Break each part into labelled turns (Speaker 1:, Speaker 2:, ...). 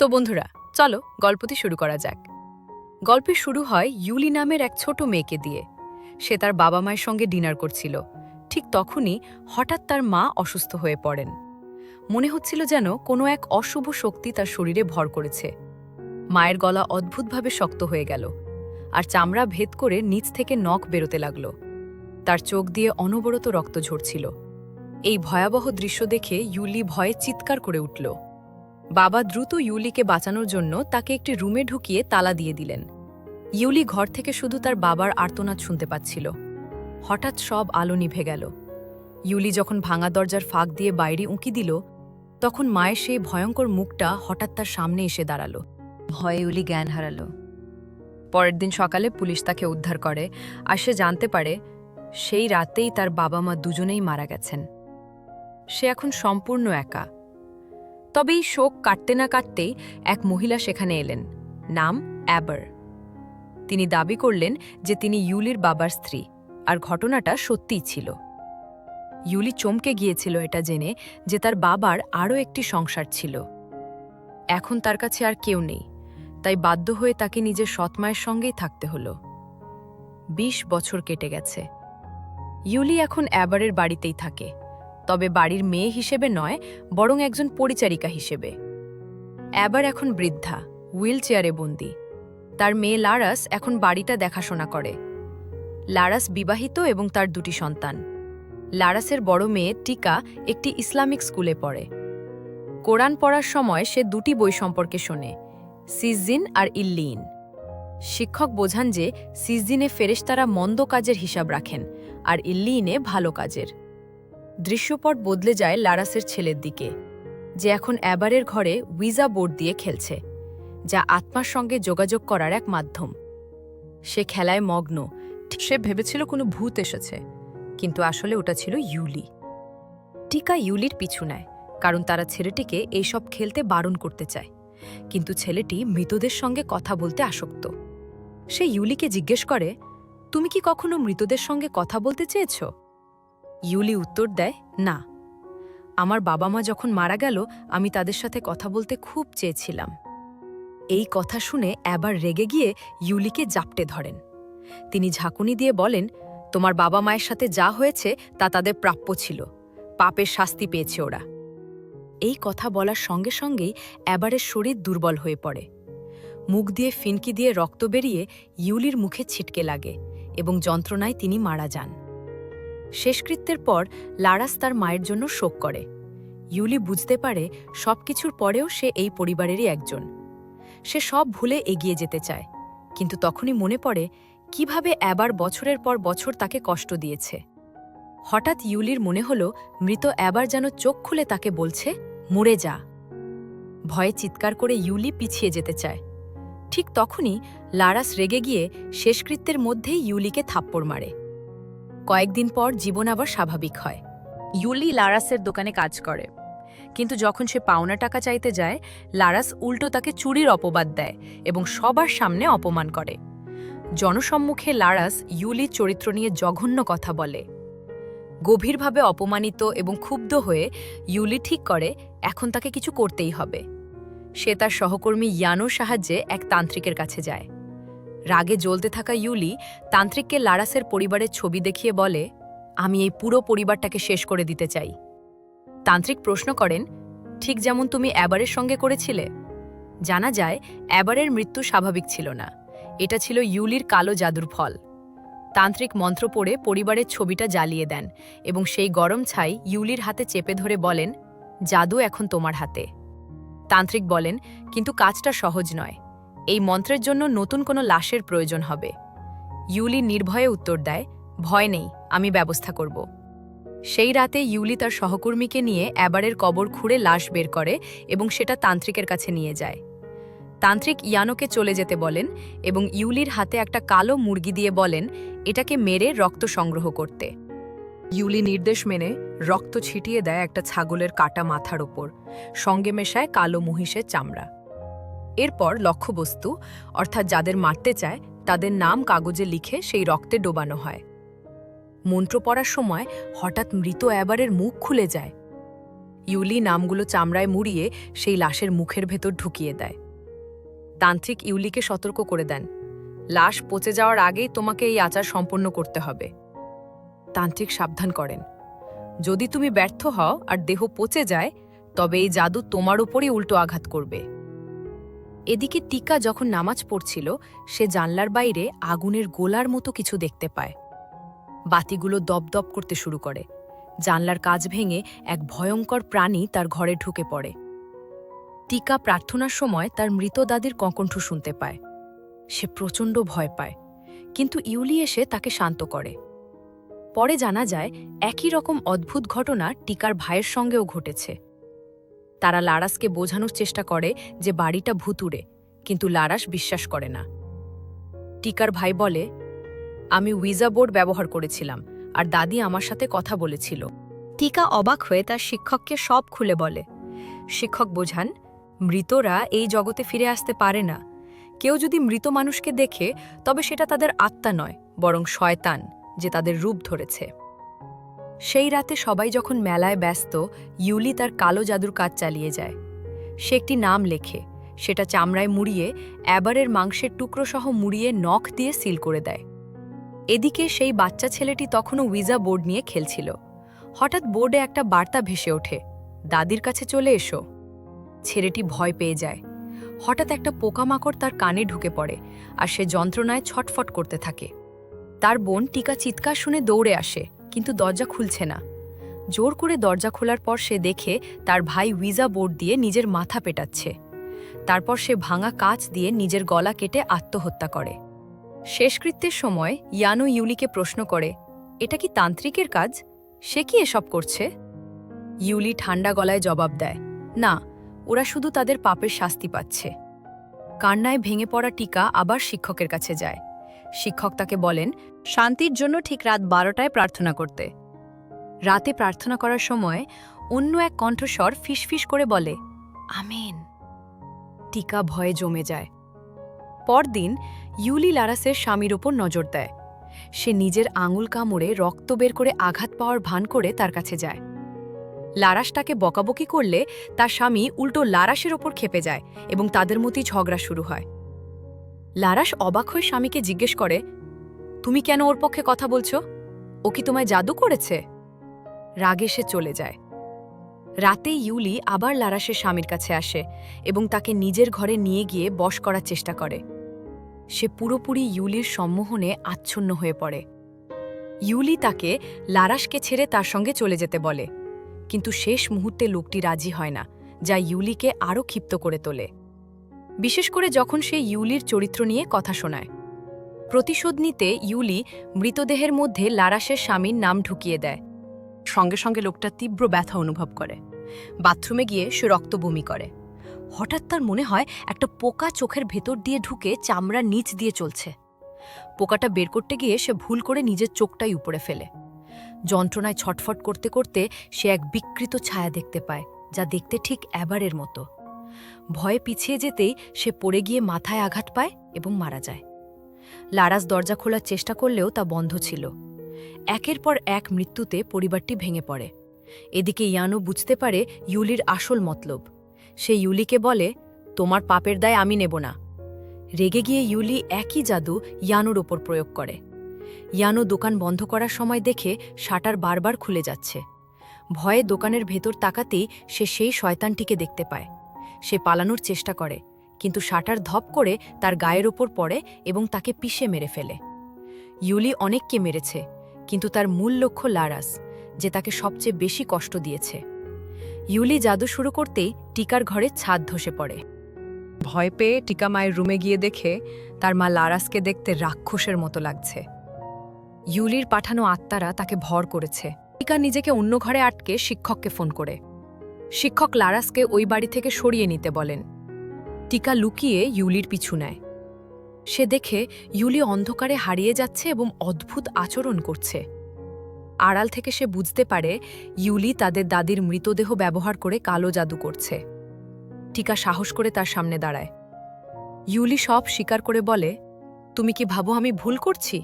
Speaker 1: তো বন্ধুরা, চলো গল্পটি শুরু করা যাক। গল্পে শুরু হয় ইউলি নামের এক ছোট মেয়েকে দিয়ে। সে তার বাবা মায়ের সঙ্গে ডিনার করছিল। ঠিক তখনই হঠাৎ তার মা অসুস্থ হয়ে পড়েন। মনে হচ্ছিল যেন কোনো এক অশুভ শক্তি তার শরীরে ভর করেছে। মায়ের গলা অদ্ভুতভাবে শক্ত হয়ে গেল, আর চামড়া ভেদ করে নিচ থেকে নখ বেরোতে লাগল। তার চোখ দিয়ে অনবরত রক্ত ঝরছিল। এই ভয়াবহ দৃশ্য দেখে ইউলি ভয়ে চিৎকার করে উঠল। বাবা দ্রুত ইউলিকে বাঁচানোর জন্য তাকে একটি রুমে ঢুকিয়ে তালা দিয়ে দিলেন। ইউলি ঘর থেকে শুধু তার বাবার আর্তনাদ শুনতে পাচ্ছিল। হঠাৎ সব আলো নিভে গেল। ইউলি যখন ভাঙা দরজার ফাঁক দিয়ে বাইরে উঁকি দিল, তখন মায়ের সেই ভয়ঙ্কর মুখটা হঠাৎ তার সামনে এসে দাঁড়ালো।
Speaker 2: ভয়ে ইউলি জ্ঞান হারালো।
Speaker 1: পরের দিন সকালে পুলিশ তাকে উদ্ধার করে, আর সে জানতে পারে সেই রাতেই তার বাবা মা দুজনেই মারা গেছেন। সে এখন সম্পূর্ণ একা। তবে এই শোক কাটতে না কাটতেই এক মহিলা সেখানে এলেন, নাম অ্যাবার। তিনি দাবি করলেন যে তিনি ইউলির বাবার স্ত্রী, আর ঘটনাটা সত্যিই ছিল। ইউলি চমকে গিয়েছিল এটা জেনে যে তার বাবার আরও একটি সংসার ছিল। এখন তার কাছে আর কেউ নেই, তাই বাধ্য হয়ে তাকে নিজের সৎমায়ের সঙ্গেই থাকতে হলো। ২০ বছর কেটে গেছে। ইউলি এখন অ্যাবারের বাড়িতেই থাকে, তবে বাড়ির মেয়ে হিসেবে নয়, বরং একজন পরিচারিকা হিসেবে। অ্যাবার এখন বৃদ্ধা, হুইল চেয়ারে বন্দী। তার মেয়ে লারাস এখন বাড়িটা দেখাশোনা করে। লারাস বিবাহিত এবং তার দুটি সন্তান। লারাসের বড় মেয়ে টিকা একটি ইসলামিক স্কুলে পড়ে। কোরআন পড়ার সময় সে দুটি বই সম্পর্কে শোনে, সিজ্জিন আর ইল্লিন। শিক্ষক বোঝান যে সিজ্জিনে ফেরেশতারা মন্দ কাজের হিসাব রাখেন, আর ইল্লিনে ভালো কাজের। দৃশ্যপট বদলে যায় লারাসের ছেলের দিকে, যে এখন অ্যাবারের ঘরে উইজা বোর্ড দিয়ে খেলছে, যা আত্মার সঙ্গে যোগাযোগ করার এক মাধ্যম। সে খেলায় মগ্ন। সে ভেবেছিল কোনো ভূত এসেছে, কিন্তু আসলে ওটা ছিল ইউলি। টিকা ইউলির পিছু নেয়, কারণ তারা ছেলেটিকে এইসব খেলতে বারণ করতে চায়, কিন্তু ছেলেটি মৃতদের সঙ্গে কথা বলতে আসক্ত। সে ইউলিকে জিজ্ঞেস করে, তুমি কি কখনো মৃতদের সঙ্গে কথা বলতে চেয়েছ? ইউলি উত্তর দেয়, না। আমার বাবা মা যখন মারা গেল, আমি তাদের সাথে কথা বলতে খুব চেয়েছিলাম। এই কথা শুনে অ্যাবার রেগে গিয়ে ইউলিকে জাপটে ধরেন। তিনি ঝাঁকুনি দিয়ে বলেন, তোমার বাবা মায়ের সাথে যা হয়েছে তা তাদের প্রাপ্য ছিল, পাপের শাস্তি পেয়েছে ওরা। এই কথা বলার সঙ্গে সঙ্গেই অ্যাবারের শরীর দুর্বল হয়ে পড়ে। মুখ দিয়ে ফিনকি দিয়ে রক্ত বেরিয়ে ইউলির মুখে ছিটকে লাগে, এবং যন্ত্রণায় তিনি মারা যান। শেষকৃত্যের পর লারাস তার মায়ের জন্য শোক করে। ইউলি বুঝতে পারে সবকিছুর পরেও সে এই পরিবারেরই একজন। সে সব ভুলে এগিয়ে যেতে চায়, কিন্তু তখনই মনে পড়ে কিভাবে অ্যাবার বছরের পর বছর তাকে কষ্ট দিয়েছে। হঠাৎ ইউলির মনে হলো মৃত অ্যাবার যেন চোখ খুলে তাকে বলছে, মরে যা। ভয়ে চিৎকার করে ইউলি পিছিয়ে যেতে চায়। ঠিক তখনই লারাস রেগে গিয়ে শেষকৃত্যের মধ্যেই ইউলিকে থাপ্পড় মারে। কয়েকদিন পর জীবন আবার স্বাভাবিক হয়। ইউলি লারাসের দোকানে কাজ করে, কিন্তু যখন সে পাওনা টাকা চাইতে যায়, লারাস উল্টো তাকে চুরির অপবাদ দেয় এবং সবার সামনে অপমান করে। জনসম্মুখে লারাস ইউলির চরিত্র নিয়ে জঘন্য কথা বলে। গভীরভাবে অপমানিত এবং ক্ষুব্ধ হয়ে ইউলি ঠিক করে এখন তাকে কিছু করতেই হবে। সে তার সহকর্মী ইয়ানোর সাহায্যে এক তান্ত্রিকের কাছে যায়। রাগে জ্বলতে থাকা ইউলি তান্ত্রিককে লারাসের পরিবারের ছবি দেখিয়ে বলে, আমি এই পুরো পরিবারটাকে শেষ করে দিতে চাই। তান্ত্রিক প্রশ্ন করেন, ঠিক যেমন তুমি অ্যাবারের সঙ্গে করেছিলে? জানা যায় অ্যাবারের মৃত্যু স্বাভাবিক ছিল না, এটা ছিল ইউলির কালো জাদুর ফল। তান্ত্রিক মন্ত্র পড়ে পরিবারের ছবিটা জ্বালিয়ে দেন, এবং সেই গরম ছাই ইউলির হাতে চেপে ধরে বলেন, জাদু এখন তোমার হাতে। তান্ত্রিক বলেন, কিন্তু কাজটা সহজ নয়, এই মন্ত্রের জন্য নতুন কোনো লাশের প্রয়োজন হবে। ইউলি নির্ভয়ে উত্তর দেয়, ভয় নেই, আমি ব্যবস্থা করব। সেই রাতে ইউলি তার সহকর্মীকে নিয়ে অ্যাবারের কবর খুঁড়ে লাশ বের করে এবং সেটা তান্ত্রিকের কাছে নিয়ে যায়। তান্ত্রিক ইয়ানোকে চলে যেতে বলেন এবং ইউলির হাতে একটা কালো মুরগি দিয়ে বলেন এটাকে মেরে রক্ত সংগ্রহ করতে। ইউলি নির্দেশ মেনে রক্ত ছিটিয়ে দেয় একটা ছাগলের কাটা মাথার ওপর, সঙ্গে মেশায় কালো মহিষের চামড়া। এরপর লক্ষ্যবস্তু, অর্থাৎ যাদের মারতে চায় তাদের নাম কাগজে লিখে সেই রক্তে ডোবানো হয়। মন্ত্র পড়ার সময় হঠাৎ মৃত অ্যাবারের মুখ খুলে যায়। ইউলি নামগুলো চামড়ায় মুড়িয়ে সেই লাশের মুখের ভেতর ঢুকিয়ে দেয়। তান্ত্রিক ইউলিকে সতর্ক করে দেন, লাশ পচে যাওয়ার আগেই তোমাকে এই আচার সম্পন্ন করতে হবে। তান্ত্রিক সাবধান করেন, যদি তুমি ব্যর্থ হও আর দেহ পচে যায়, তবে এই জাদু তোমার উপরই উল্টো আঘাত করবে। এদিকে টিকা যখন নামাজ পড়ছিল, সে জানলার বাইরে আগুনের গোলার মতো কিছু দেখতে পায়। বাতিগুলো দপদপ করতে শুরু করে। জানলার কাচ ভেঙে এক ভয়ঙ্কর প্রাণী তার ঘরে ঢুকে পড়ে। টিকা প্রার্থনার সময় তার মৃত দাদির কণ্ঠ শুনতে পায়। সে প্রচণ্ড ভয় পায়, কিন্তু ইউলি এসে তাকে শান্ত করে। পরে জানা যায় একই রকম অদ্ভুত ঘটনা টিকার ভাইয়ের সঙ্গেও ঘটেছে। তারা লারাসকে বোঝানোর চেষ্টা করে যে বাড়িটা ভুতুড়ে, কিন্তু লারাস বিশ্বাস করে না। টিকার ভাই বলে, আমি উইজা বোর্ড ব্যবহার করেছিলাম আর দাদি আমার সাথে কথা বলেছিল। টিকা অবাক হয়ে তার শিক্ষককে সব খুলে বলে। শিক্ষক বোঝান, মৃতরা এই জগতে ফিরে আসতে পারে না। কেউ যদি মৃত মানুষকে দেখে, তবে সেটা তাদের আত্মা নয়, বরং শয়তান, যে তাদের রূপ ধরেছে। সেই রাতে সবাই যখন মেলায় ব্যস্ত, ইউলি তার কালো জাদুর কাজ চালিয়ে যায়। সে একটি নাম লেখে, সেটা চামড়ায় মুড়িয়ে অ্যাবারের মাংসের টুকরো সহ মুড়িয়ে নখ দিয়ে সিল করে দেয়। এদিকে সেই বাচ্চা ছেলেটি তখনও উইজা বোর্ড নিয়ে খেলছিল। হঠাৎ বোর্ডে একটা বার্তা ভেসে ওঠে, দাদির কাছে চলে এসো। ছেলেটি ভয় পেয়ে যায়। হঠাৎ একটা পোকামাকড় তার কানে ঢুকে পড়ে আর সে যন্ত্রণায় ছটফট করতে থাকে। তার বোন টিকা চিৎকার শুনে দৌড়ে আসে, কিন্তু দরজা খুলছে না। জোর করে দরজা খোলার পর সে দেখে তার ভাই উইজা বোর্ড দিয়ে নিজের মাথা পেটাচ্ছে। তারপর সে ভাঙা কাচ দিয়ে নিজের গলা কেটে আত্মহত্যা করে। শেষকৃত্যের সময় ইয়ানো ইউলিকে প্রশ্ন করে, এটা কি তান্ত্রিকের কাজ? সে কি এসব করছে? ইউলি ঠান্ডা গলায় জবাব দেয়, না, ওরা শুধু তাদের পাপের শাস্তি পাচ্ছে। কান্নায় ভেঙে পড়া টিকা আবার শিক্ষকের কাছে যায়। শিক্ষক তাকে বলেন, শান্তির জন্য ঠিক রাত 12টায় প্রার্থনা করতে। রাতে প্রার্থনা করার সময় অন্য এক কণ্ঠস্বর ফিসফিস করে বলে, আমেন। টিকা ভয়ে জমে যায়। পরদিন ইউলি লারাসের স্বামীর ওপর নজর দেয়। সে নিজের আঙুল কামড়ে রক্ত বের করে আঘাত পাওয়ার ভান করে তার কাছে যায়। লারাস তাকে বকাবকি করলে তার স্বামী উল্টো লারাসের ওপর ক্ষেপে যায় এবং তাদের মধ্যেই ঝগড়া শুরু হয়। লারাস অবাক হয়ে স্বামীকে জিজ্ঞেস করে, তুমি কেন ওর পক্ষে কথা বলছো? ও কি তোমায় জাদু করেছে? রাগে সে চলে যায়। রাতে ইউলি আবার লারাসের স্বামীর কাছে আসে এবং তাকে নিজের ঘরে নিয়ে গিয়ে বশ করার চেষ্টা করে। সে পুরোপুরি ইউলির সম্মোহনে আচ্ছন্ন হয়ে পড়ে। ইউলি তাকে লারাসকে ছেড়ে তার সঙ্গে চলে যেতে বলে, কিন্তু শেষ মুহূর্তে লোকটি রাজি হয় না, যা ইউলিকে আরও ক্ষিপ্ত করে তোলে। বিশেষ করে যখন সে ইউলির চরিত্র নিয়ে কথা শোনায়। প্রতিশোধ নিতে ইউলি মৃতদেহের মধ্যে লারাসের স্বামীর নাম ঢুকিয়ে দেয়। সঙ্গে সঙ্গে লোকটা তীব্র ব্যথা অনুভব করে। বাথরুমে গিয়ে সে রক্তবমি করে। হঠাৎ তার মনে হয় একটা পোকা চোখের ভেতর দিয়ে ঢুকে চামড়ার নিচ দিয়ে চলছে। পোকাটা বের করতে গিয়ে সে ভুল করে নিজের চোখটাই উপড়ে ফেলে। যন্ত্রণায় ছটফট করতে করতে সে এক বিকৃত ছায়া দেখতে পায়, যা দেখতে ঠিক অ্যাবারের মতো। ভয়ে পিছিয়ে যেতেই সে পড়ে গিয়ে মাথায় আঘাত পায় এবং মারা যায়। লারাস দরজা খোলার চেষ্টা করলেও তা বন্ধ ছিল। একের পর এক মৃত্যুতে পরিবারটি ভেঙে পড়ে। এদিকে ইয়ানো বুঝতে পারে ইউলির আসল মতলব। সে ইউলিকে বলে, তোমার পাপের দায় আমি নেব না। রেগে গিয়ে ইউলি একই জাদু ইয়ানোর ওপর প্রয়োগ করে। ইয়ানো দোকান বন্ধ করার সময় দেখে শাটার বারবার খুলে যাচ্ছে। ভয়ে দোকানের ভেতর তাকাতেই সে সেই শয়তানটিকে দেখতে পায়। সে পালানোর চেষ্টা করে, কিন্তু শাটার ধপ করে তার গায়ের ওপর পড়ে এবং তাকে পিষে মেরে ফেলে। ইউলি অনেককে মেরেছে, কিন্তু তার মূল লক্ষ্য লারাস, যে তাকে সবচেয়ে বেশি কষ্ট দিয়েছে। ইউলি জাদু শুরু করতেই টিকার ঘরে ছাদ ধসে পড়ে। ভয় পেয়ে টিকা মায়ের রুমে গিয়ে দেখে তার মা লারাসকে দেখতে রাক্ষসের মতো লাগছে। ইউলির পাঠানো আত্মারা তাকে ভর করেছে। টিকা নিজেকে অন্য ঘরে আটকে শিক্ষককে ফোন করে। শিক্ষক লারাসকে ওই বাড়ি থেকে সরিয়ে নিতে বলেন। টিকা লুকিয়ে ইউলির পিছু নেয়। সে দেখে ইউলি অন্ধকারে হারিয়ে যাচ্ছে এবং অদ্ভুত আচরণ করছে। আড়াল থেকে সে বুঝতে পারে ইউলি তাদের দাদির মৃতদেহ ব্যবহার করে কালো জাদু করছে। টিকা সাহস করে তার সামনে দাঁড়ায়। ইউলি সব স্বীকার করে বলে, তুমি কি ভাবো আমি ভুল করছি?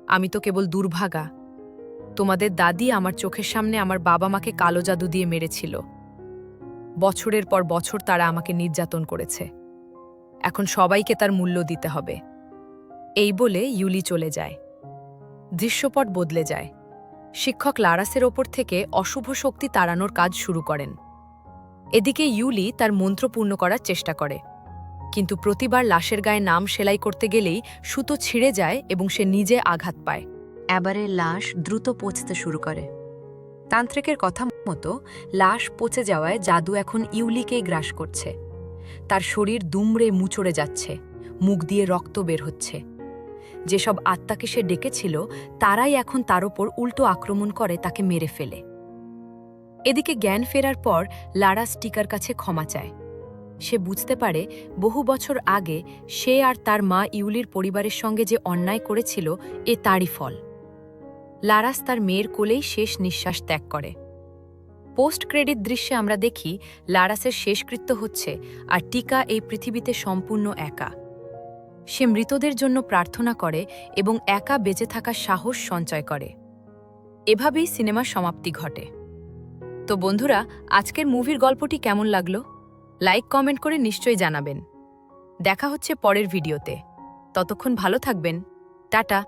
Speaker 1: আমি তো কেবল দুর্ভাগা। তোমাদের দাদি আমার চোখের সামনে আমার বাবা মাকে কালো জাদু দিয়ে মেরেছিল। বছরের পর বছর তারা আমাকে নির্যাতন করেছে। এখন সবাইকে তার মূল্য দিতে হবে। এই বলে ইউলি চলে যায়। দৃশ্যপট বদলে যায়। শিক্ষক লারাসের ওপর থেকে অশুভ শক্তি তাড়ানোর কাজ শুরু করেন। এদিকে ইউলি তার মন্ত্র পূর্ণ করার চেষ্টা করে, কিন্তু প্রতিবার লাশের গায়ে নাম সেলাই করতে গেলেই সুতো ছিঁড়ে যায় এবং সে নিজে আঘাত পায়।
Speaker 2: এবারে লাশ দ্রুত পচতে শুরু করে। তান্ত্রিকের কথা মতো লাশ পচে যাওয়ায় জাদু এখন ইউলিকেই গ্রাস করছে।
Speaker 1: তার শরীর দুমড়ে মুচড়ে যাচ্ছে, মুখ দিয়ে রক্ত বের হচ্ছে। যেসব আত্মাকে সে ডেকেছিল তারাই এখন তার ওপর উল্টো আক্রমণ করে, তাকে মেরে ফেলে। এদিকে জ্ঞান ফেরার পর লারাস টিকার কাছে ক্ষমা চায়। সে বুঝতে পারে বহু বছর আগে সে আর তার মা ইউলির পরিবারের সঙ্গে যে অন্যায় করেছিল এ তারই ফল। লারাস তার মেয়ের কোলেই শেষ নিঃশ্বাস ত্যাগ করে। পোস্ট ক্রেডিট দৃশ্যে আমরা দেখি লারাসের শেষকৃত্য হচ্ছে, আর টিকা এই পৃথিবীতে সম্পূর্ণ একা। সে মৃতদের জন্য প্রার্থনা করে এবং একা বেঁচে থাকার সাহস সঞ্চয় করে। এভাবেই সিনেমার সমাপ্তি ঘটে। তো বন্ধুরা, আজকের মুভির গল্পটি কেমন লাগলো? লাইক কমেন্ট করে নিশ্চয়ই জানাবেন। দেখা হচ্ছে পরের ভিডিওতে। ততক্ষণ ভালো থাকবেন। টাটা।